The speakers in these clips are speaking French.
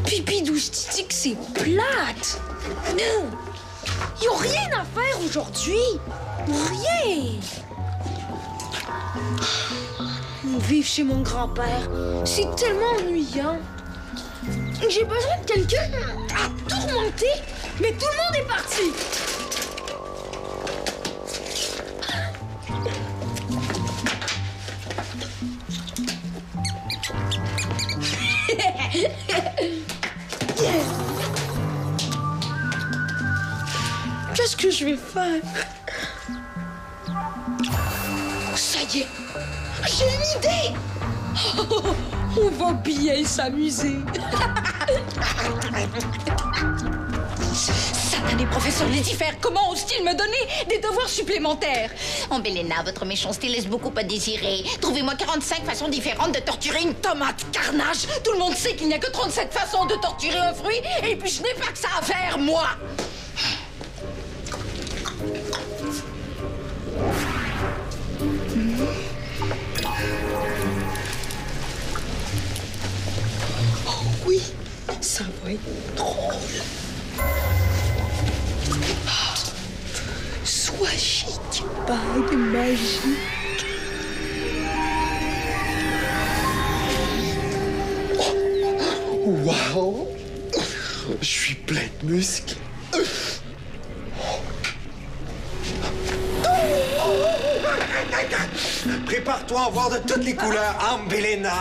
Pipi douce Titi que c'est plate. Ils ont rien à faire aujourd'hui. Rien. Vivre chez mon grand-père, c'est tellement ennuyant. J'ai besoin de quelqu'un à tourmenter, mais tout le monde est parti. Qu'est-ce que je vais faire? Ça y est, j'ai une idée! On va bien s'amuser. Satané professeur Lucifer, comment ose-t-il me donner des devoirs supplémentaires? Oh, Belena, votre méchanceté laisse beaucoup à désirer. Trouvez-moi 45 façons différentes de torturer une tomate. Carnage! Tout le monde sait qu'il n'y a que 37 façons de torturer un fruit, et puis je n'ai pas que ça à faire, moi! Oui, ça va être drôle. Sois chic, bague magique. Wow! Je suis plein de muscles. Prépare-toi à voir de toutes les couleurs, Belena.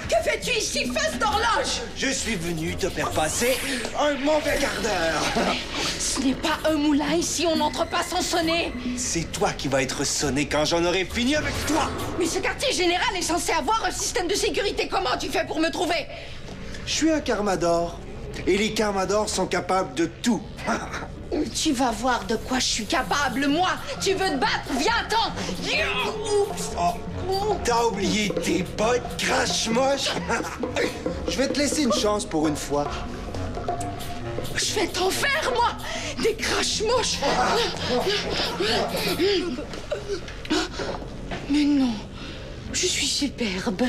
Que fais-tu ici, fesse d'horloge? Je suis venu te faire passer un mauvais quart d'heure. Ce n'est pas un moulin ici, on n'entre pas sans sonner. C'est toi qui vas être sonné quand j'en aurai fini avec toi. Mais ce quartier général est censé avoir un système de sécurité. Comment tu fais pour me trouver? Je suis un Carmador. Et les Carmadors sont capables de tout. Tu vas voir de quoi je suis capable, moi. Tu veux te battre? Viens-t'en. Oh, t'as oublié tes bottes, crache-moche. Je vais te laisser une chance pour une fois. Je vais t'en faire, moi. Des crache-moches. Mais non, je suis superbe.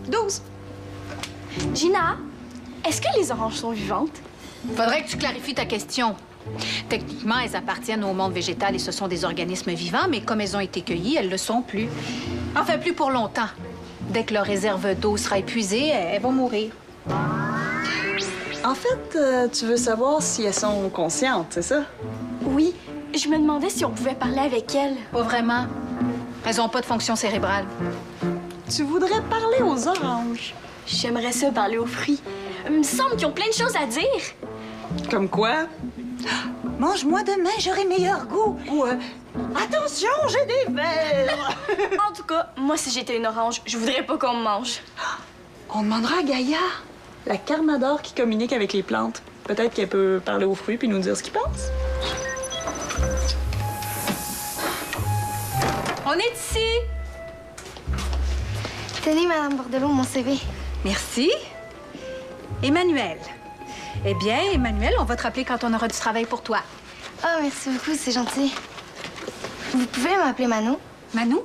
12. Gina, est-ce que les oranges sont vivantes? Faudrait que tu clarifies ta question. Techniquement, elles appartiennent au monde végétal et ce sont des organismes vivants, mais comme elles ont été cueillies, elles le sont plus. Enfin, plus pour longtemps. Dès que leur réserve d'eau sera épuisée, elles vont mourir. En fait, tu veux savoir si elles sont conscientes, c'est ça? Oui, je me demandais si on pouvait parler avec elles. Pas vraiment. Elles n'ont pas de fonction cérébrale. Tu voudrais parler aux oranges. J'aimerais ça parler aux fruits. Il me semble qu'ils ont plein de choses à dire. Comme quoi? Mange-moi demain, j'aurai meilleur goût. Ou attention, j'ai des vers. En tout cas, moi, si j'étais une orange, je voudrais pas qu'on me mange. On demandera à Gaïa, la Carmador qui communique avec les plantes. Peut-être qu'elle peut parler aux fruits puis nous dire ce qu'ils pensent. On est ici! Tenez, Madame Bordelot, mon CV. Merci. Emmanuel. Eh bien, Emmanuel, on va te rappeler quand on aura du travail pour toi. Oh, merci beaucoup, c'est gentil. Vous pouvez m'appeler Manon? Manou?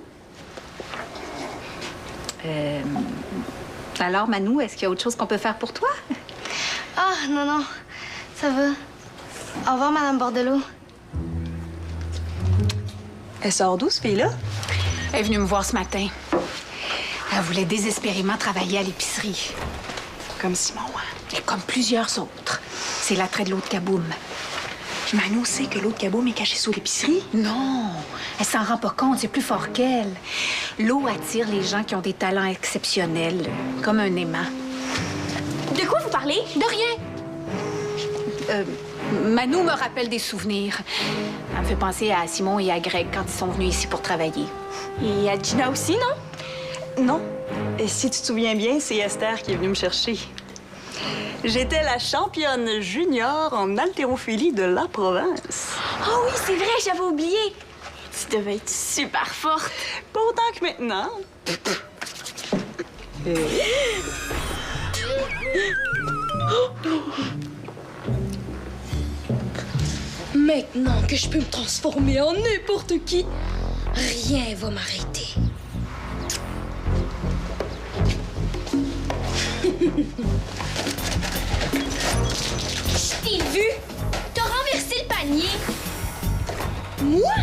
Alors, Manou, est-ce qu'il y a autre chose qu'on peut faire pour toi? Ah, non, non, ça va. Au revoir, Madame Bordelot. Elle sort d'où, ce fille-là? Elle est venue me voir ce matin. Elle voulait désespérément travailler à l'épicerie. Comme Simon, hein? Et comme plusieurs autres. C'est l'attrait de l'eau de Kaboum. Manon sait que l'eau de Kaboum est cachée sous l'épicerie? Non, elle s'en rend pas compte, c'est plus fort qu'elle. L'eau attire les gens qui ont des talents exceptionnels, comme un aimant. De quoi vous parlez? De rien. Manou me rappelle des souvenirs. Elle me fait penser à Simon et à Greg quand ils sont venus ici pour travailler. Et à Gina aussi, non? Non. Et si tu te souviens bien, c'est Esther qui est venue me chercher. J'étais la championne junior en haltérophilie de la province. Oh oui, c'est vrai, j'avais oublié. Tu devais être super forte. Pas autant que maintenant. Maintenant que je peux me transformer en n'importe qui, rien va m'arrêter. Je t'ai vu! T'as renversé le panier! Moi?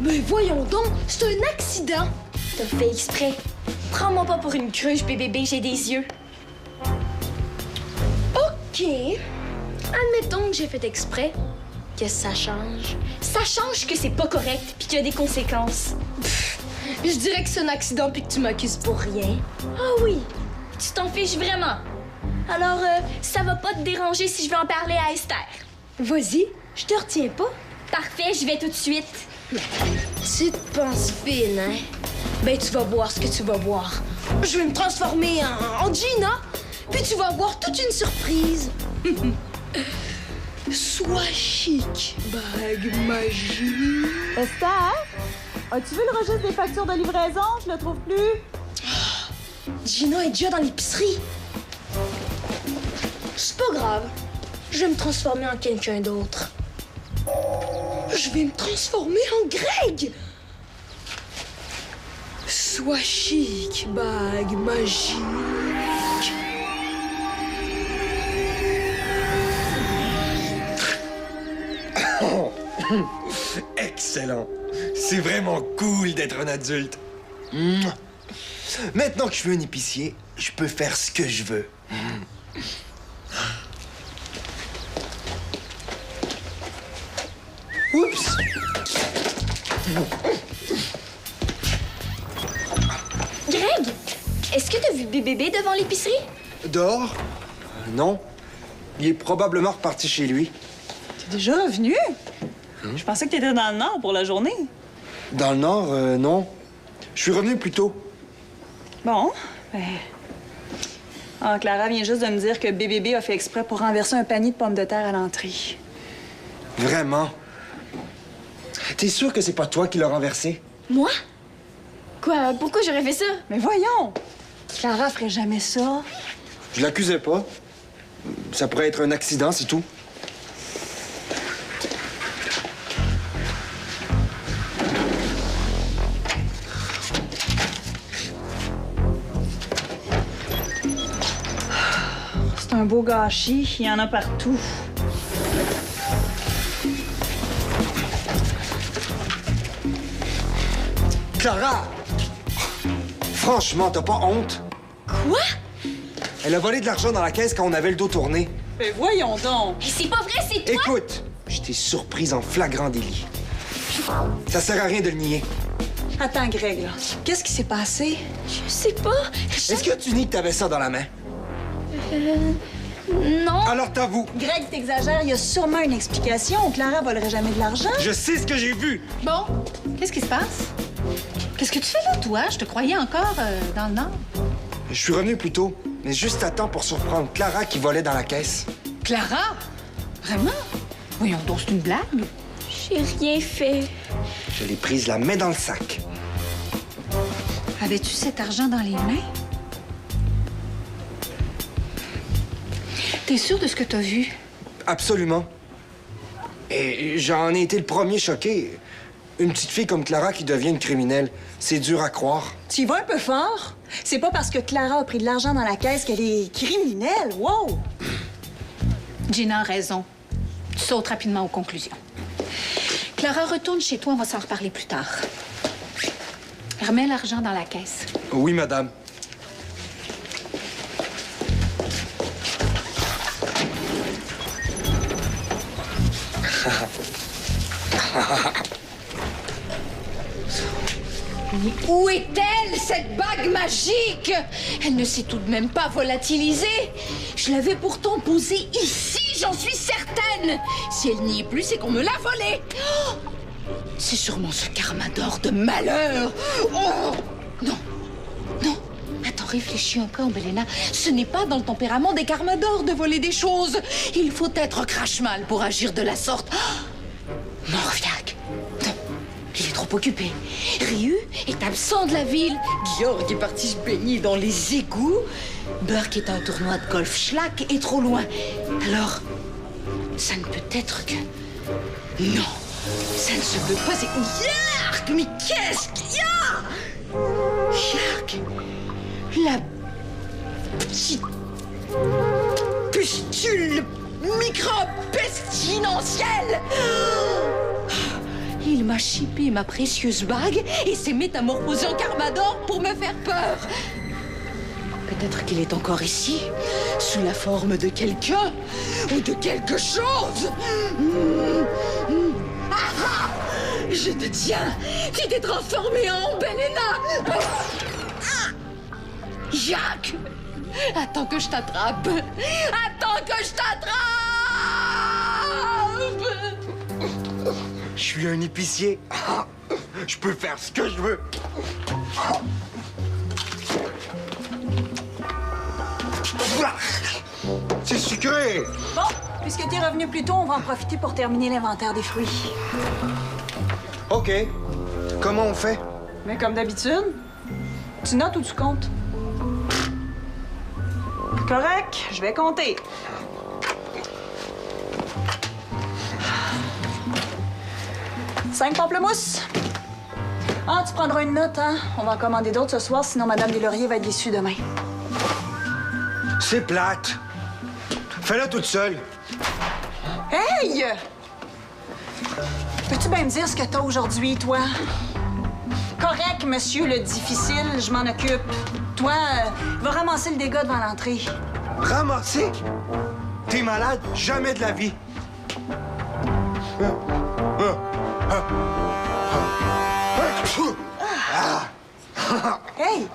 Mais voyons donc, c'est un accident! T'as fait exprès. Prends-moi pas pour une cruche, bébé, j'ai des yeux. OK. Admettons que j'ai fait exprès. Qu'est-ce que ça change? Ça change que c'est pas correct puis qu'il y a des conséquences. Je dirais que c'est un accident puis que tu m'accuses pour rien. Ah oui, tu t'en fiches vraiment. Alors, ça va pas te déranger si je vais en parler à Esther. Vas-y, je te retiens pas. Parfait, je vais tout de suite. Tu te penses fine, hein? Ben, tu vas voir ce que tu vas voir. Je vais me transformer en Gina, puis tu vas voir toute une surprise. Sois chic, bague magique. Esther, as-tu vu le registre des factures de livraison? Je le trouve plus. Gina est déjà dans l'épicerie. C'est pas grave. Je vais me transformer en quelqu'un d'autre. Je vais me transformer en Greg. Sois chic, bague magique. Excellent. C'est vraiment cool d'être un adulte. Mouah. Maintenant que je suis un épicier, je peux faire ce que je veux. Oups! Greg, est-ce que t'as vu bébé devant l'épicerie? Dehors? Non. Il est probablement reparti chez lui. T'es déjà revenu? Je pensais que t'étais dans le Nord pour la journée. Dans le Nord, non. Je suis revenu plus tôt. Bon, ben... Ah, Clara vient juste de me dire que bébé a fait exprès pour renverser un panier de pommes de terre à l'entrée. Vraiment? T'es sûr que c'est pas toi qui l'as renversé? Moi? Quoi? Pourquoi j'aurais fait ça? Mais voyons! Clara ferait jamais ça. Je l'accusais pas. Ça pourrait être un accident, c'est tout. C'est un beau gâchis, il y en a partout. Clara! Franchement, t'as pas honte? Quoi? Elle a volé de l'argent dans la caisse quand on avait le dos tourné. Mais voyons donc! Mais c'est pas vrai, c'est toi! Écoute, je t'ai surprise en flagrant délit. Ça sert à rien de le nier. Attends, Greg, là. Qu'est-ce qui s'est passé? Je sais pas. Est-ce que tu nies que t'avais ça dans la main? Non. Alors t'avoues. Greg, t'exagères, il y a sûrement une explication. Clara volerait jamais de l'argent. Je sais ce que j'ai vu. Bon, qu'est-ce qui se passe? Qu'est-ce que tu fais là, toi? Je te croyais encore dans le Nord. Je suis revenu plus tôt, mais juste à temps pour surprendre Clara qui volait dans la caisse. Clara? Vraiment? Voyons donc, c'est une blague. J'ai rien fait. Je l'ai prise la main dans le sac. Avais-tu cet argent dans les mains? T'es sûr de ce que t'as vu? Absolument. Et j'en ai été le premier choqué. Une petite fille comme Clara qui devient une criminelle, c'est dur à croire. Tu y vas un peu fort? C'est pas parce que Clara a pris de l'argent dans la caisse qu'elle est criminelle. Wow! Gina a raison. Tu sautes rapidement aux conclusions. Clara, retourne chez toi, on va s'en reparler plus tard. Remets l'argent dans la caisse. Oui, madame. Mais où est-elle, cette bague magique? Elle ne s'est tout de même pas volatilisée. Je l'avais pourtant posée ici, j'en suis certaine. Si elle n'y est plus, c'est qu'on me l'a volée. Oh, c'est sûrement ce karma d'or de malheur. Oh, non, non. Attends, réfléchis encore, Belena. Ce n'est pas dans le tempérament des karmas d'or de voler des choses. Il faut être crache-mal pour agir de la sorte. Oh, Morviac. Non. Il est trop occupé. Ryu est absent de la ville. Georg est parti se baigner dans les égouts. Burke est à un tournoi de golf. Schlack est trop loin. Alors, ça ne peut être que... Non, ça ne se peut pas. C'est... Yark! Mais qu'est-ce qu'il y a? Yark, la petite Pustule, microbe pestilentiel! Il m'a chippé ma précieuse bague et s'est métamorphosé en Carmador pour me faire peur. Peut-être qu'il est encore ici, sous la forme de quelqu'un ou de quelque chose. Ah, je te tiens! Tu t'es transformé en Belena! Jacques! Attends que je t'attrape! Attends que je t'attrape! Je suis un épicier. Je peux faire ce que je veux. C'est sucré. Bon, puisque t'es revenu plus tôt, on va en profiter pour terminer l'inventaire des fruits. OK. Comment on fait? Mais comme d'habitude, tu notes ou tu comptes? Correct, je vais compter. 5 pamplemousses. Ah, tu prendras une note, hein? On va en commander d'autres ce soir, sinon Madame Deslauriers va être déçue demain. C'est plate. Fais-la toute seule. Hey! Peux-tu bien me dire ce que t'as aujourd'hui, toi? Correct, monsieur le difficile, je m'en occupe. Toi, va ramasser le dégât devant l'entrée. Ramasser? T'es malade? Jamais de la vie. Hey!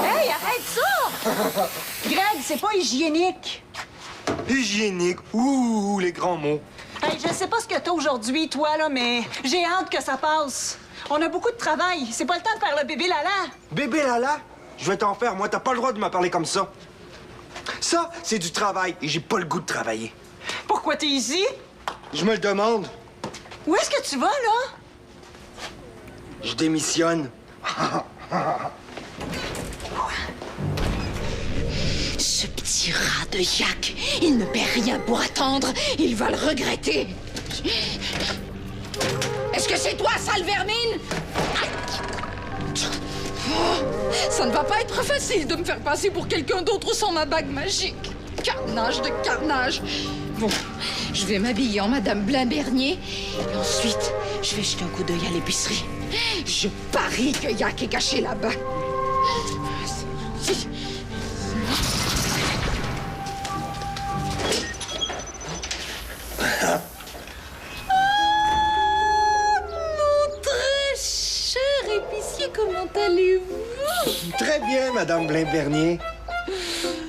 Hey, arrête ça! Greg, c'est pas hygiénique. Hygiénique. Ouh, les grands mots. Hey, je sais pas ce que t'as aujourd'hui, toi, là, mais j'ai hâte que ça passe. On a beaucoup de travail. C'est pas le temps de faire le bébé Lala. Bébé Lala? Je vais t'en faire, moi. T'as pas le droit de me parler comme ça. Ça, c'est du travail et j'ai pas le goût de travailler. Pourquoi t'es ici? Je me le demande. Où est-ce que tu vas, là? Je démissionne. Ce petit rat de Jacques, il ne perd rien pour attendre. Il va le regretter. Est-ce que c'est toi, sale vermine? Ça ne va pas être facile de me faire passer pour quelqu'un d'autre sans ma bague magique. Carnage de carnage. Bon, je vais m'habiller en Madame Blain-Bernier et ensuite, je vais jeter un coup d'œil à l'épicerie. Je parie que Jacques est caché là-bas. Mon très cher épicier, comment allez-vous? Très bien, Madame Blain-Bernier.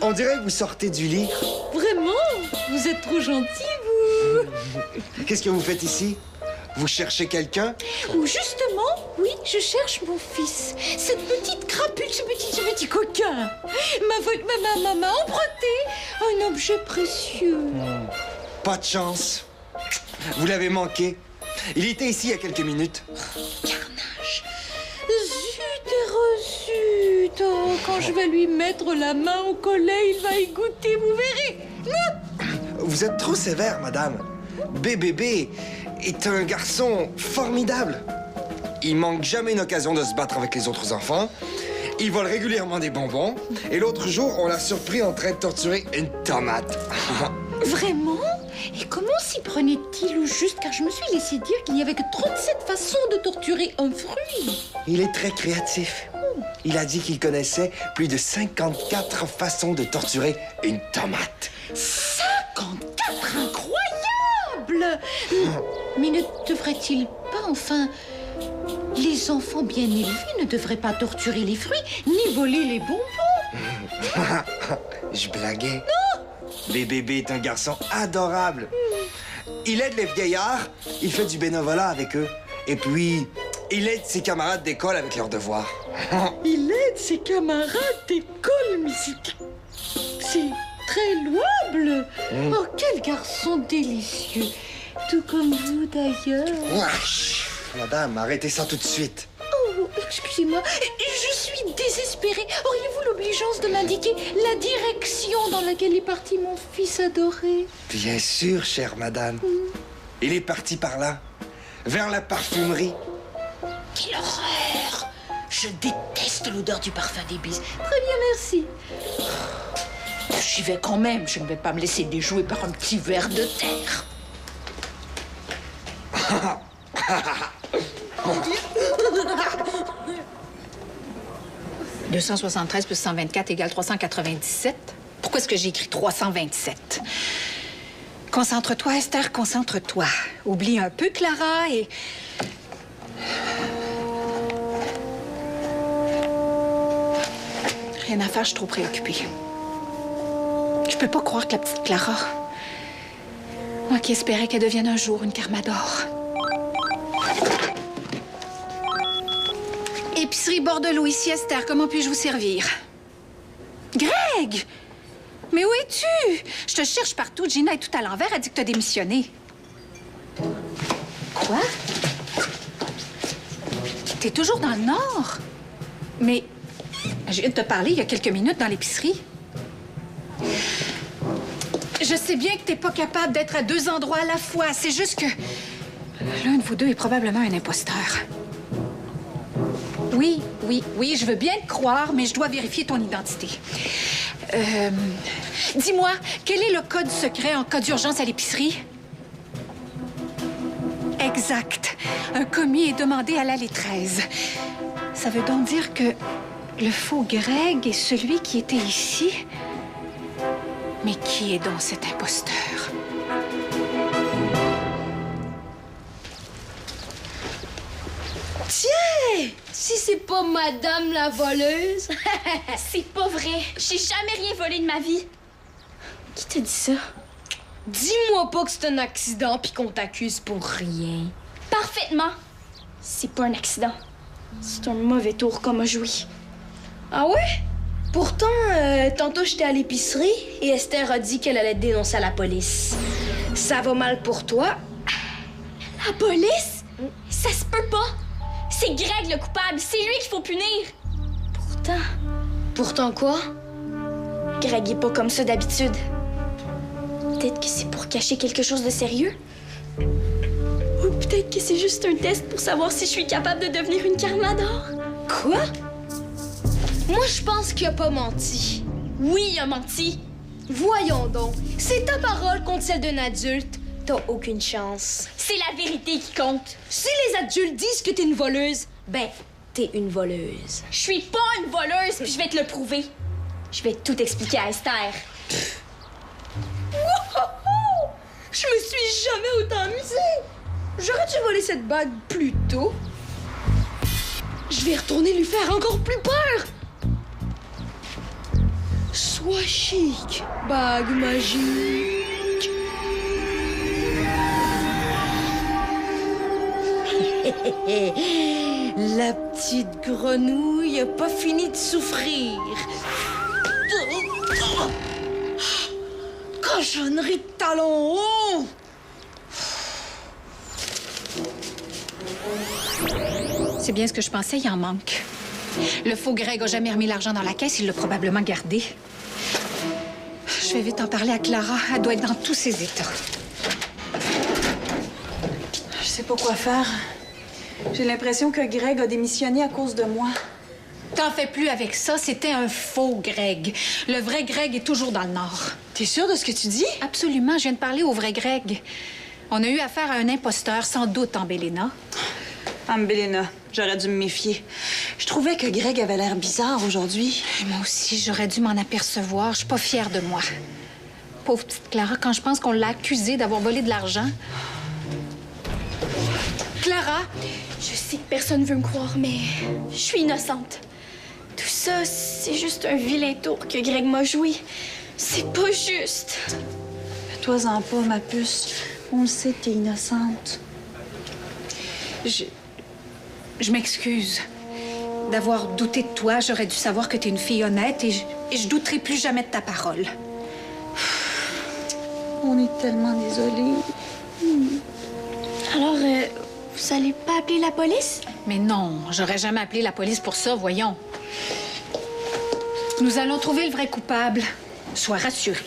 On dirait que vous sortez du lit. Vraiment? Vous êtes trop gentil, vous. Qu'est-ce que vous faites ici? Vous cherchez quelqu'un? Ou justement, oui, je cherche mon fils. Cette petite crapule, ce petit coquin. M'a emprunté un objet précieux. Pas de chance. Vous l'avez manqué. Il était ici il y a quelques minutes. Carnage. Zut et rezut. Oh, quand je vais lui mettre la main au collet, il va y goûter, vous verrez. Vous êtes trop sévère, madame. Bébé est un garçon formidable. Il manque jamais une occasion de se battre avec les autres enfants. Il vole régulièrement des bonbons. Et l'autre jour, on l'a surpris en train de torturer une tomate. Vraiment? Et comment s'y prenait-il au juste? Car je me suis laissé dire qu'il n'y avait que 37 façons de torturer un fruit. Il est très créatif. Il a dit qu'il connaissait plus de 54 façons de torturer une tomate. 54, incroyable! Mais ne devrait-il pas, enfin... Les enfants bien élevés ne devraient pas torturer les fruits, ni voler les bonbons. Je blaguais. Bébé est un garçon adorable. Il aide les vieillards, il fait du bénévolat avec eux. Et puis, il aide ses camarades d'école avec leurs devoirs. Il aide ses camarades d'école, mais c'est très louable. Oh, quel garçon délicieux. Tout comme vous, d'ailleurs. Wesh! Madame, arrêtez ça tout de suite. Oh, excusez-moi, je suis désespérée. Auriez-vous l'obligeance de m'indiquer la direction dans laquelle est parti mon fils adoré? Bien sûr, chère madame. Il est parti par là, vers la parfumerie. Quelle horreur! Je déteste l'odeur du parfum des bises. Très bien, merci. J'y vais quand même. Je ne vais pas me laisser déjouer par un petit ver de terre. 273 plus 124 égale 397. Pourquoi est-ce que j'ai écrit 327? Concentre-toi, Esther, concentre-toi. Oublie un peu Clara et... Rien à faire, je suis trop préoccupée. Je peux pas croire que la petite Clara... Moi qui espérais qu'elle devienne un jour une Carmador. Épicerie Bordelot, ici Esther, comment puis-je vous servir? Greg! Mais où es-tu? Je te cherche partout. Gina est tout à l'envers. Elle dit que t'as démissionné. Quoi? T'es toujours dans le Nord? Mais je viens de te parler il y a quelques minutes dans l'épicerie. Je sais bien que t'es pas capable d'être à deux endroits à la fois. C'est juste que l'un de vous deux est probablement un imposteur. Oui, je veux bien te croire, mais je dois vérifier ton identité. Dis-moi, quel est le code secret en cas d'urgence à l'épicerie? Exact. Un commis est demandé à l'allée 13. Ça veut donc dire que le faux Greg est celui qui était ici? Mais qui est donc cet imposteur? Tiens! Si c'est pas Madame la voleuse... C'est pas vrai. J'ai jamais rien volé de ma vie. Qui t'a dit ça? Dis-moi pas que c'est un accident puis qu'on t'accuse pour rien. Parfaitement. C'est pas un accident. C'est un mauvais tour qu'on m'a joué. Ah ouais? Pourtant, tantôt j'étais à l'épicerie et Esther a dit qu'elle allait te dénoncer à la police. Ça va mal pour toi? La police? Ça se peut pas. C'est Greg le coupable. C'est lui qu'il faut punir. Pourtant... Pourtant quoi? Greg est pas comme ça d'habitude. Peut-être que c'est pour cacher quelque chose de sérieux. Ou peut-être que c'est juste un test pour savoir si je suis capable de devenir une Carmador. Quoi? Moi, je pense qu'il a pas menti. Oui, il a menti. Voyons donc. C'est ta parole contre celle d'un adulte. T'as aucune chance. C'est la vérité qui compte. Si les adultes disent que t'es une voleuse, ben, t'es une voleuse. Je suis pas une voleuse, puis je vais te le prouver. Je vais tout expliquer à Esther. Wouhou! Je me suis jamais autant amusée. J'aurais dû voler cette bague plus tôt. Je vais retourner lui faire encore plus peur. Sois chic, bague magique. La petite grenouille a pas fini de souffrir. Cochonnerie de talons hauts! C'est bien ce que je pensais, il en manque. Le faux Greg a jamais remis l'argent dans la caisse, il l'a probablement gardé. Je vais vite en parler à Clara. Elle doit être dans tous ses états. Je sais pas quoi faire. J'ai l'impression que Greg a démissionné à cause de moi. T'en fais plus avec ça, c'était un faux Greg. Le vrai Greg est toujours dans le Nord. T'es sûre de ce que tu dis? Absolument, je viens de parler au vrai Greg. On a eu affaire à un imposteur, sans doute en Bélena. Ambelina, j'aurais dû me méfier. Je trouvais que Greg avait l'air bizarre aujourd'hui. Moi aussi, j'aurais dû m'en apercevoir. Je suis pas fière de moi. Pauvre petite Clara, quand je pense qu'on l'a accusée d'avoir volé de l'argent. Clara, Je sais que personne veut me croire, mais je suis innocente. Tout ça, c'est juste un vilain tour que Greg m'a joué. C'est pas juste. Fais-toi-en pas, ma puce. On le sait, t'es innocente. je m'excuse d'avoir douté de toi. J'aurais dû savoir que t'es une fille honnête et je douterai plus jamais de ta parole. On est tellement désolés. Alors, vous allez pas appeler la police? Mais non, j'aurais jamais appelé la police pour ça, voyons. Nous allons trouver le vrai coupable. Sois rassurée.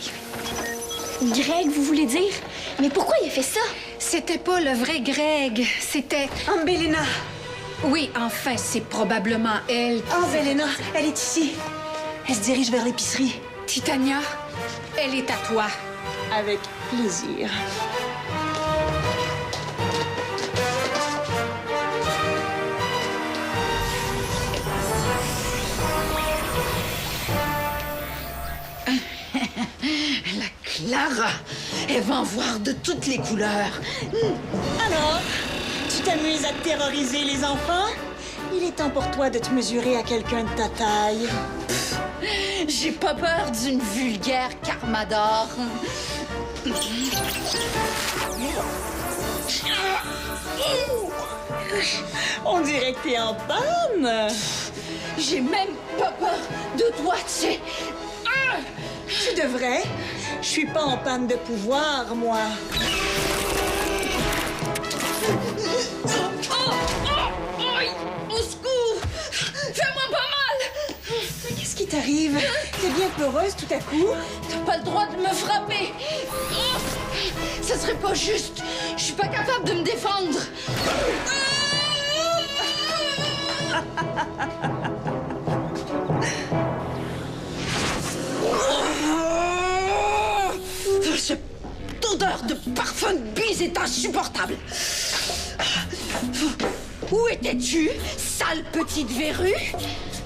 Greg, vous voulez dire? Mais pourquoi il a fait ça? C'était pas le vrai Greg, c'était... Ambelina! Oui, enfin, c'est probablement elle. Ambelina, elle est ici. Elle se dirige vers l'épicerie. Titania, Elle est à toi. Avec plaisir. Clara, elle va en voir de toutes les couleurs. Alors, tu t'amuses à terroriser les enfants? Il est temps pour toi de te mesurer à quelqu'un de ta taille. J'ai pas peur d'une vulgaire Carmador. On dirait que t'es en panne. J'ai même pas peur de toi, tu sais. Tu devrais. Je suis pas en panne de pouvoir, moi. Au secours! Fais-moi pas mal! Qu'est-ce qui t'arrive? T'es bien peureuse tout à coup? T'as pas le droit de me frapper! Ça serait pas juste! Je suis pas capable de me défendre! Cette odeur de parfum de bise est insupportable! Où étais-tu, sale petite verrue?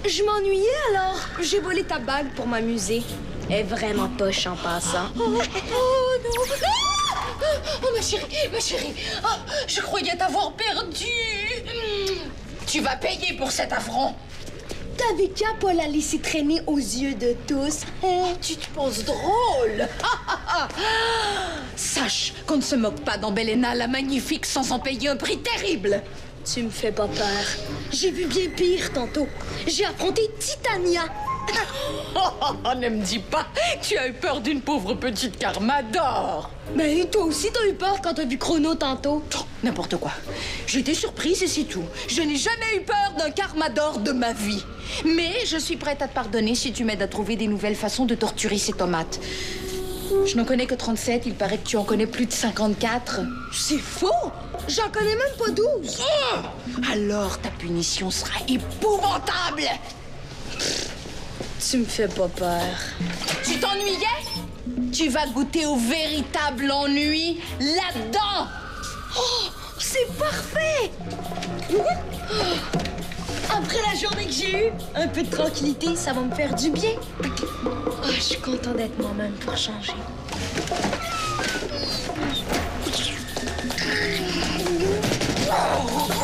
Je m'ennuyais alors. J'ai volé ta bague pour m'amuser. Elle est vraiment poche en passant. Oh non! Oh ma chérie! Oh, je croyais t'avoir perdu! Tu vas payer pour cet affront! T'avais qu'à pas la laisser traîner aux yeux de tous. Tu te penses drôle! Sache qu'on ne se moque pas d'Ambelena la magnifique sans en payer un prix terrible! Tu me fais pas peur. J'ai vu bien pire tantôt. J'ai affronté Titania. Ne me dis pas, tu as eu peur d'une pauvre petite Carmador! Ben, toi aussi, t'as eu peur quand t'as vu Chrono tantôt. N'importe quoi. J'ai été surprise et c'est tout. Je n'ai jamais eu peur d'un Carmador de ma vie. Mais je suis prête à te pardonner si tu m'aides à trouver des nouvelles façons de torturer ces tomates. Je n'en connais que 37, il paraît que tu en connais plus de 54. C'est faux! J'en connais même pas 12. Alors ta punition sera épouvantable! Tu me fais pas peur. Tu t'ennuyais? Tu vas goûter au véritable ennui là-dedans! Oh, c'est parfait! Après la journée que j'ai eue, un peu de tranquillité, ça va me faire du bien. Oh, je suis contente d'être moi-même pour changer. Oh,